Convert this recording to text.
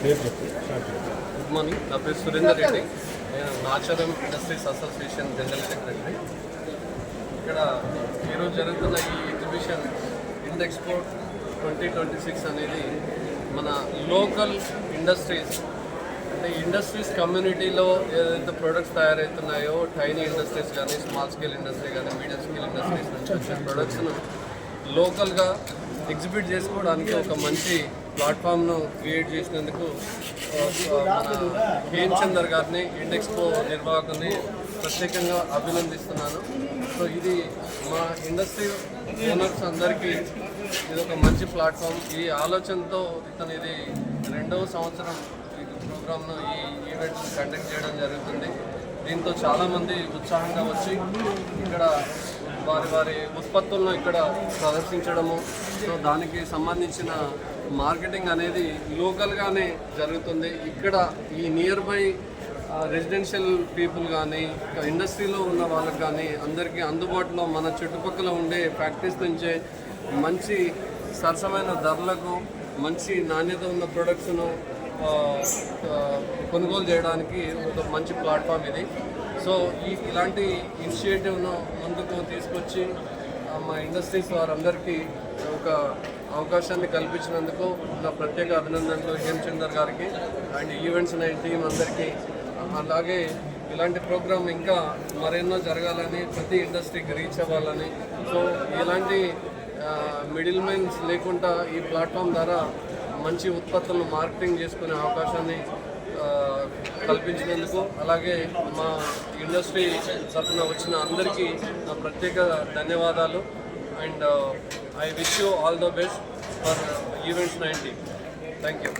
Good morning. నా పేరు సురేందర్ రెడ్డి. నేను Nacharam industries association general secretary. ఇక్కడ ఈరోజు జరుగుతున్న ఈ ఎగ్జిబిషన్ ఇండెక్స్పో 2026 అనేది మన లోకల్ ఇండస్ట్రీస్ అంటే ఇండస్ట్రీస్ కమ్యూనిటీలో ఏదైతే ప్రొడక్ట్స్ తయారవుతున్నాయో టైనీ ఇండస్ట్రీస్ కానీ స్మాల్ స్కేల్ ఇండస్ట్రీ కానీ మీడియం స్కేల్ ఇండస్ట్రీస్ నుంచి వచ్చే ప్రొడక్ట్స్ను లోకల్గా ఎగ్జిబిట్ చేసుకోవడానికి ఒక మంచి ప్లాట్ఫామ్ను క్రియేట్ చేసినందుకు మన హేమ్ చందర్ గారిని ఇండెక్స్పో నిర్వాహకుని ప్రత్యేకంగా అభినందిస్తున్నాను. సో ఇది మా ఇండస్ట్రీ ఓనర్స్ అందరికీ ఇది ఒక మంచి ప్లాట్ఫామ్. ఈ ఆలోచనతో ఇతను ఇది 2వ సంవత్సరం ఈ ప్రోగ్రామ్ను ఈ ఈవెంట్ను కండక్ట్ చేయడం జరుగుతుంది. దీంతో చాలామంది ఉత్సాహంగా వచ్చి ఇక్కడ వారి ఉత్పత్తులను ఇక్కడ ప్రదర్శించడము, సో దానికి సంబంధించిన మార్కెటింగ్ అనేది లోకల్గానే జరుగుతుంది. ఇక్కడ ఈ నియర్ బై రెసిడెన్షియల్ పీపుల్ కానీ ఇండస్ట్రీలో ఉన్న వాళ్ళకి కానీ అందరికీ అందుబాటులో మన చుట్టుపక్కల ఉండే ఫ్యాక్టరీస్ నుంచే మంచి సరసమైన ధరలకు మంచి నాణ్యత ఉన్న ప్రొడక్ట్స్ను కొనుగోలు చేయడానికి ఒక మంచి ప్లాట్ఫామ్ ఇది. సో ఇలాంటి ఇనిషియేటివ్ను ముందుకు తీసుకొచ్చి మా ఇండస్ట్రీస్ వారందరికీ ఒక అవకాశాన్ని కల్పించినందుకు నా ప్రత్యేక అభినందనలు హేమ్ చందర్ గారికి అండ్ ఈవెంట్స్ 9 టీం అందరికీ. అలాగే ఇలాంటి ప్రోగ్రామ్ ఇంకా మరెన్నో జరగాలని, ప్రతి ఇండస్ట్రీకి రీచ్ అవ్వాలని, సో ఇలాంటి మిడిల్ మ్యాన్స్ లేకుండా ఈ ప్లాట్ఫామ్ ద్వారా మంచి ఉత్పత్తులను మార్కెటింగ్ చేసుకునే అవకాశాన్ని కల్పించినందుకు, అలాగే మా ఇండస్ట్రీ తరఫున వచ్చిన అందరికీ నా ప్రత్యేక ధన్యవాదాలు. And I wish you all the best for events 90. Thank you.